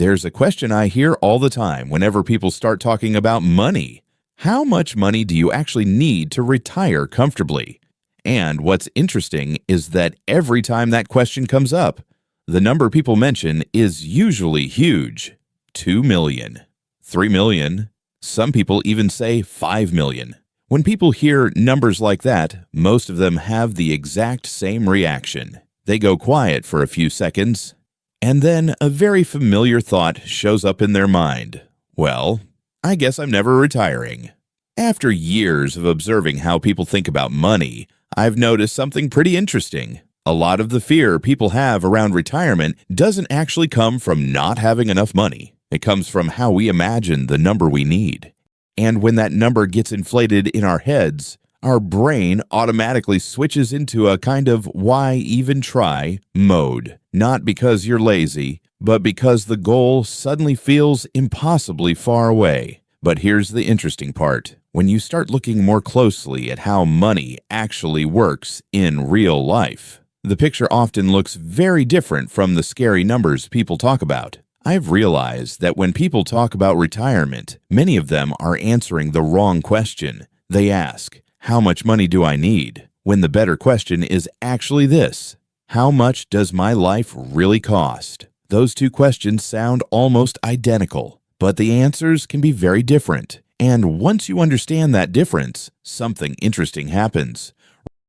There's a question I hear all the time whenever people start talking about money. How much money do you actually need to retire comfortably? And what's interesting is that every time that question comes up, the number people mention is usually huge. 2 million, 3 million, some people even say 5 million. When people hear numbers like that, most of them have the exact same reaction. They go quiet for a few seconds, and then a very familiar thought shows up in their mind. Well, I guess I'm never retiring. After years of observing how people think about money, I've noticed something pretty interesting. A lot of the fear people have around retirement doesn't actually come from not having enough money. It comes from how we imagine the number we need. And when that number gets inflated in our heads, our brain automatically switches into a kind of why even try mode. Not because you're lazy, but because the goal suddenly feels impossibly far away. But here's the interesting part. When you start looking more closely at how money actually works in real life, the picture often looks very different from the scary numbers people talk about. I've realized that when people talk about retirement, many of them are answering the wrong question. They ask, how much money do I need? When the better question is actually this: how much does my life really cost? Those two questions sound almost identical, but the answers can be very different. And once you understand that difference, something interesting happens.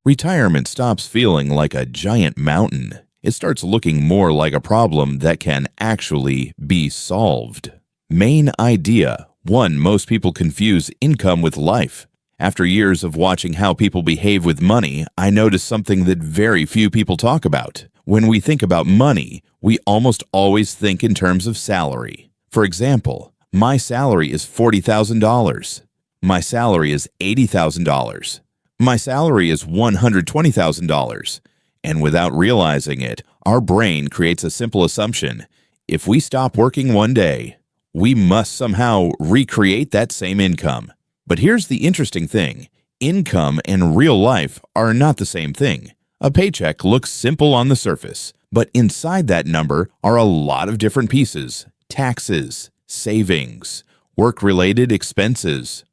Retirement stops feeling like a giant mountain. It starts looking more like a problem that can actually be solved. Main idea: 1. Most people confuse income with life. After years of watching how people behave with money, I noticed something that very few people talk about. When we think about money, we almost always think in terms of salary. For example, my salary is $40,000. My salary is $80,000. My salary is $120,000. And without realizing it, our brain creates a simple assumption. If we stop working one day, we must somehow recreate that same income. But here's the interesting thing. Income and real life are not the same thing. A paycheck looks simple on the surface, but inside that number are a lot of different pieces: taxes, savings, work-related expenses,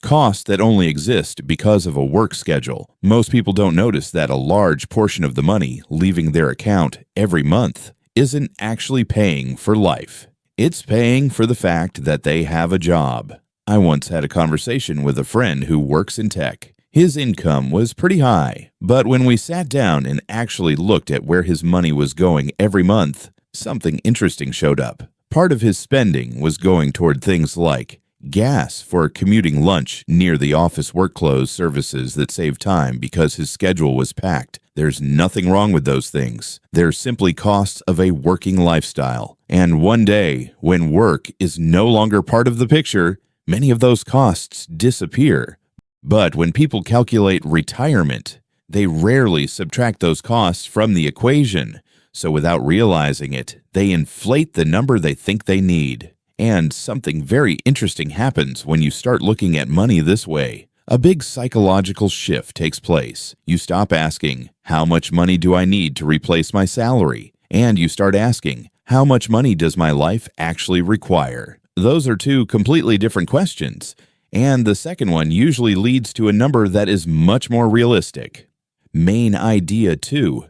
costs that only exist because of a work schedule. Most people don't notice that a large portion of the money leaving their account every month isn't actually paying for life. It's paying for the fact that they have a job. I once had a conversation with a friend who works in tech. His income was pretty high, but when we sat down and actually looked at where his money was going every month, something interesting showed up. Part of his spending was going toward things like gas for commuting lunch near the office work clothes services that save time because his schedule was packed. There's nothing wrong with those things. They're simply costs of a working lifestyle. And one day, when work is no longer part of the picture, many of those costs disappear. But when people calculate retirement, they rarely subtract those costs from the equation. So without realizing it, they inflate the number they think they need. And something very interesting happens when you start looking at money this way. A big psychological shift takes place. You stop asking, how much money do I need to replace my salary? And you start asking, how much money does my life actually require? Those are two completely different questions. And the second one usually leads to a number that is much more realistic. Main idea 2.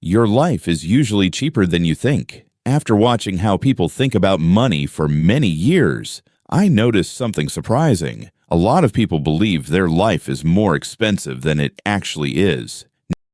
Your life is usually cheaper than you think. After watching how people think about money for many years, I noticed something surprising. A lot of people believe their life is more expensive than it actually is.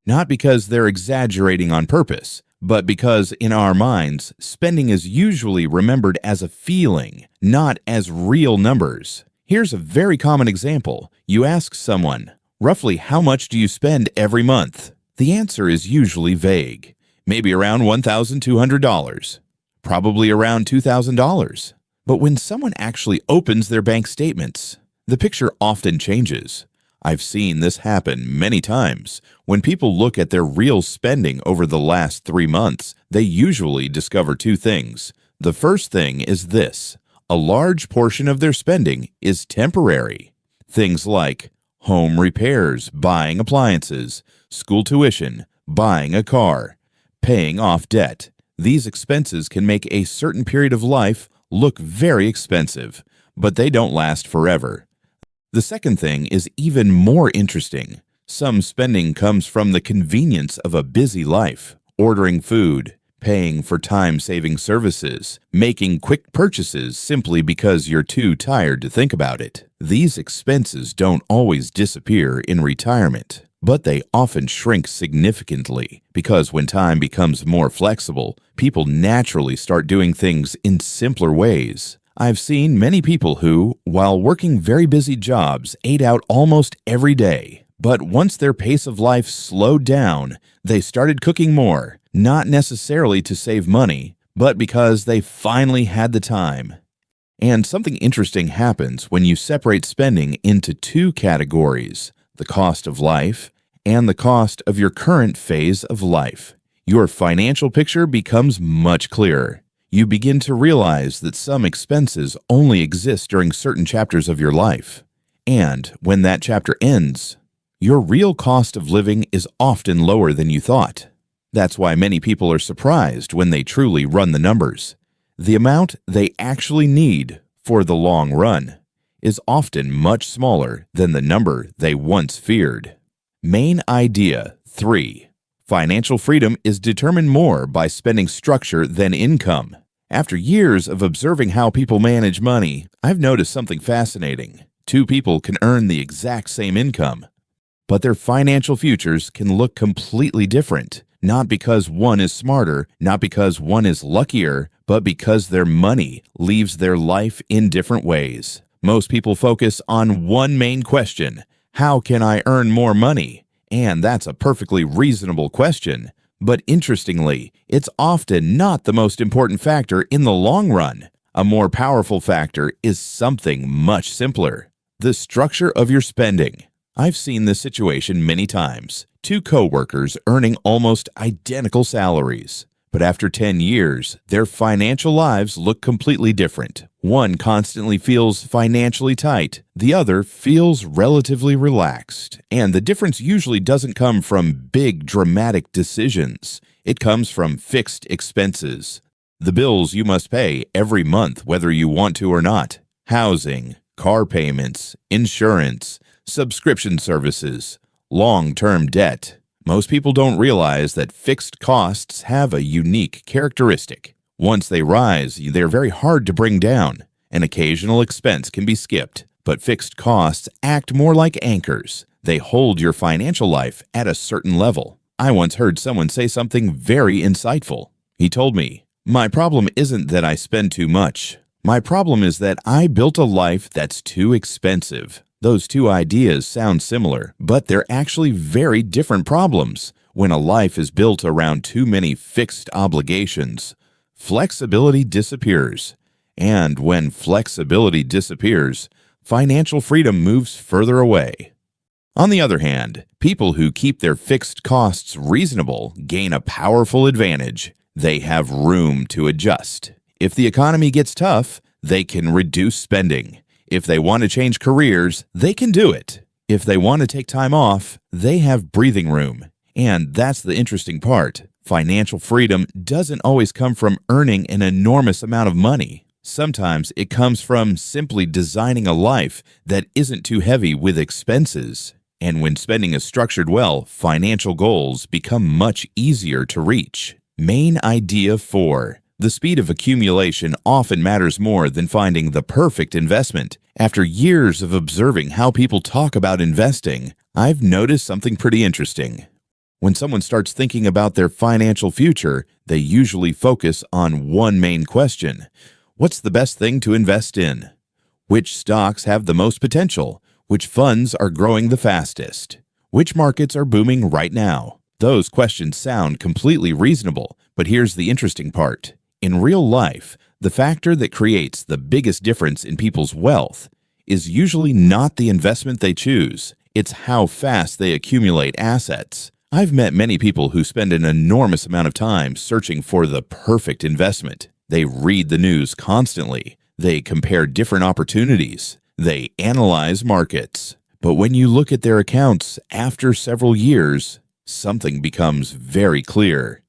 Not because they're exaggerating on purpose, but because in our minds, spending is usually remembered as a feeling, not as real numbers. Here's a very common example. You ask someone, roughly how much do you spend every month? The answer is usually vague. Maybe around $1,200, probably around $2,000. But when someone actually opens their bank statements, the picture often changes. I've seen this happen many times. When people look at their real spending over the last 3 months, they usually discover two things. The first thing is this: a large portion of their spending is temporary. Things like home repairs, buying appliances, school tuition, buying a car, paying off debt. These expenses can make a certain period of life look very expensive, but they don't last forever. The second thing is even more interesting. Some spending comes from the convenience of a busy life, ordering food, paying for time-saving services, making quick purchases simply because you're too tired to think about it. These expenses don't always disappear in retirement, but they often shrink significantly because when time becomes more flexible, people naturally start doing things in simpler ways. I've seen many people who, while working very busy jobs, ate out almost every day. But once their pace of life slowed down, they started cooking more, not necessarily to save money, but because they finally had the time. And something interesting happens when you separate spending into two categories: the cost of life and the cost of your current phase of life. Your financial picture becomes much clearer. You begin to realize that some expenses only exist during certain chapters of your life. And when that chapter ends, your real cost of living is often lower than you thought. That's why many people are surprised when they truly run the numbers. The amount they actually need for the long run is often much smaller than the number they once feared. Main idea 3. Financial freedom is determined more by spending structure than income. After years of observing how people manage money, I've noticed something fascinating. Two people can earn the exact same income, but their financial futures can look completely different, not because one is smarter, not because one is luckier, but because their money leaves their life in different ways. Most people focus on one main question: how can I earn more money? And that's a perfectly reasonable question. But interestingly, it's often not the most important factor in the long run. A more powerful factor is something much simpler: the structure of your spending. I've seen this situation many times. Two co-workers earning almost identical salaries. But after 10 years, their financial lives look completely different. One constantly feels financially tight. The other feels relatively relaxed. And the difference usually doesn't come from big, dramatic decisions. It comes from fixed expenses. The bills you must pay every month whether you want to or not. Housing, car payments, insurance, subscription services, long-term debt. Most people don't realize that fixed costs have a unique characteristic. Once they rise, they're very hard to bring down. An occasional expense can be skipped, but fixed costs act more like anchors. They hold your financial life at a certain level. I once heard someone say something very insightful. He told me, "My problem isn't that I spend too much. My problem is that I built a life that's too expensive." Those two ideas sound similar, but they're actually very different problems. When a life is built around too many fixed obligations, flexibility disappears. And when flexibility disappears, financial freedom moves further away. On the other hand, people who keep their fixed costs reasonable gain a powerful advantage. They have room to adjust. If the economy gets tough, they can reduce spending. If they want to change careers, they can do it. If they want to take time off, they have breathing room. And that's the interesting part. Financial freedom doesn't always come from earning an enormous amount of money. Sometimes it comes from simply designing a life that isn't too heavy with expenses. And when spending is structured well, financial goals become much easier to reach. Main idea 4. The speed of accumulation often matters more than finding the perfect investment. After years of observing how people talk about investing, I've noticed something pretty interesting. When someone starts thinking about their financial future, they usually focus on one main question: what's the best thing to invest in? Which stocks have the most potential? Which funds are growing the fastest? Which markets are booming right now? Those questions sound completely reasonable, but here's the interesting part. In real life, the factor that creates the biggest difference in people's wealth is usually not the investment they choose. It's how fast they accumulate assets. I've met many people who spend an enormous amount of time searching for the perfect investment. They read the news constantly. They compare different opportunities. They analyze markets. But when you look at their accounts after several years, something becomes very clear.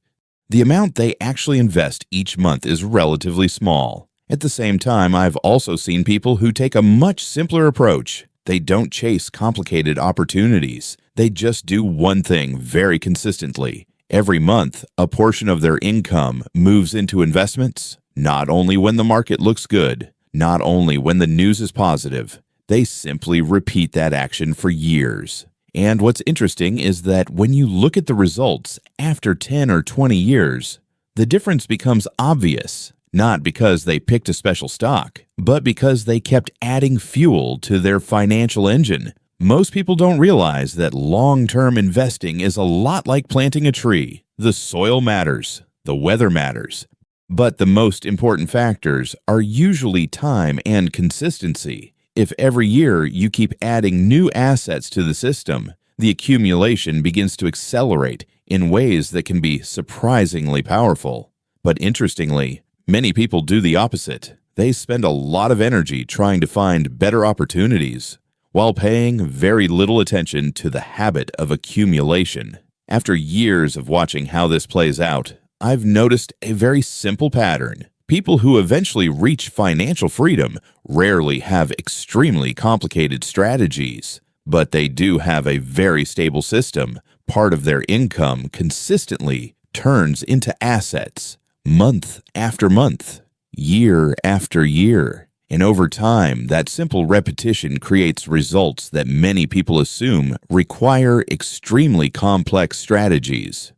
The amount they actually invest each month is relatively small. At the same time, I've also seen people who take a much simpler approach. They don't chase complicated opportunities. They just do one thing very consistently. Every month, a portion of their income moves into investments, not only when the market looks good, not only when the news is positive. They simply repeat that action for years. And what's interesting is that when you look at the results after 10 or 20 years, the difference becomes obvious, not because they picked a special stock, but because they kept adding fuel to their financial engine. Most people don't realize that long-term investing is a lot like planting a tree. The soil matters, the weather matters, but the most important factors are usually time and consistency. If every year you keep adding new assets to the system, the accumulation begins to accelerate in ways that can be surprisingly powerful. But interestingly, many people do the opposite. They spend a lot of energy trying to find better opportunities, while paying very little attention to the habit of accumulation. After years of watching how this plays out, I've noticed a very simple pattern. People who eventually reach financial freedom rarely have extremely complicated strategies, but they do have a very stable system. Part of their income consistently turns into assets, month after month, year after year. And over time, that simple repetition creates results that many people assume require extremely complex strategies.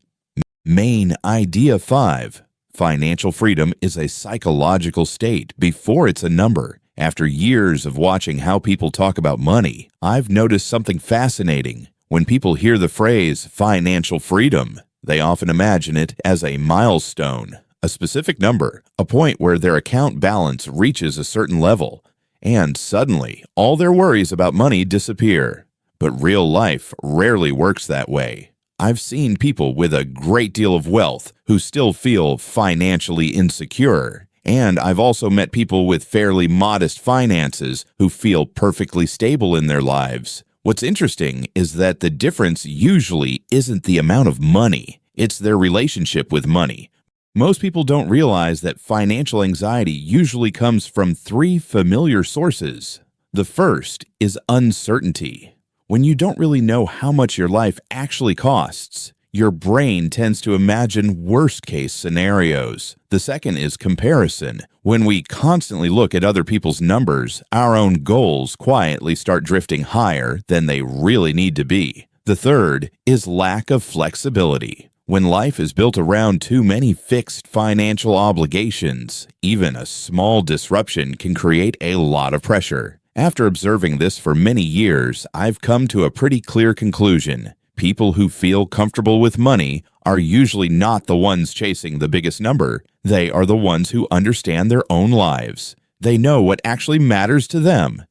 Main idea 5. Financial freedom is a psychological state before it's a number. After years of watching how people talk about money, I've noticed something fascinating. When people hear the phrase financial freedom, they often imagine it as a milestone, a specific number, a point where their account balance reaches a certain level, and suddenly all their worries about money disappear. But real life rarely works that way. I've seen people with a great deal of wealth who still feel financially insecure, and I've also met people with fairly modest finances who feel perfectly stable in their lives. What's interesting is that the difference usually isn't the amount of money, it's their relationship with money. Most people don't realize that financial anxiety usually comes from 3 familiar sources. The first is uncertainty. When you don't really know how much your life actually costs, your brain tends to imagine worst-case scenarios. The second is comparison. When we constantly look at other people's numbers, our own goals quietly start drifting higher than they really need to be. The third is lack of flexibility. When life is built around too many fixed financial obligations, even a small disruption can create a lot of pressure. After observing this for many years, I've come to a pretty clear conclusion. People who feel comfortable with money are usually not the ones chasing the biggest number. They are the ones who understand their own lives. They know what actually matters to them.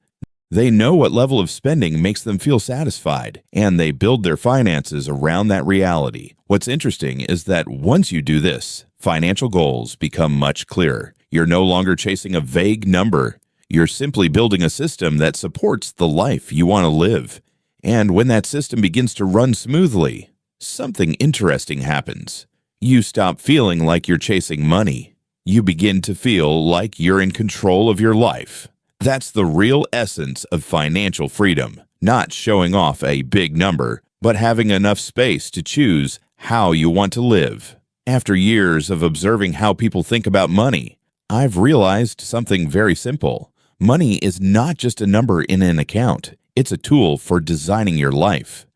They know what level of spending makes them feel satisfied, and they build their finances around that reality. What's interesting is that once you do this, financial goals become much clearer. You're no longer chasing a vague number. You're simply building a system that supports the life you want to live. And when that system begins to run smoothly, something interesting happens. You stop feeling like you're chasing money. You begin to feel like you're in control of your life. That's the real essence of financial freedom, not showing off a big number, but having enough space to choose how you want to live. After years of observing how people think about money, I've realized something very simple. Money is not just a number in an account. It's a tool for designing your life.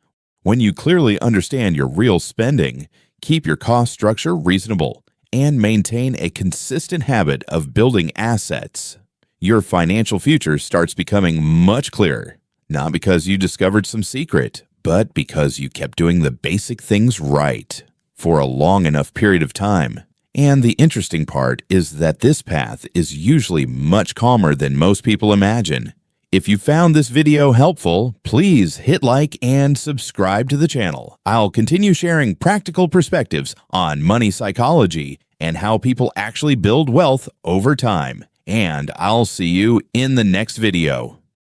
When you clearly understand your real spending, keep your cost structure reasonable, and maintain a consistent habit of building assets, your financial future starts becoming much clearer. Not because you discovered some secret, but because you kept doing the basic things right for a long enough period of time. And the interesting part is that this path is usually much calmer than most people imagine. If you found this video helpful, please hit like and subscribe to the channel. I'll continue sharing practical perspectives on money psychology and how people actually build wealth over time. And I'll see you in the next video.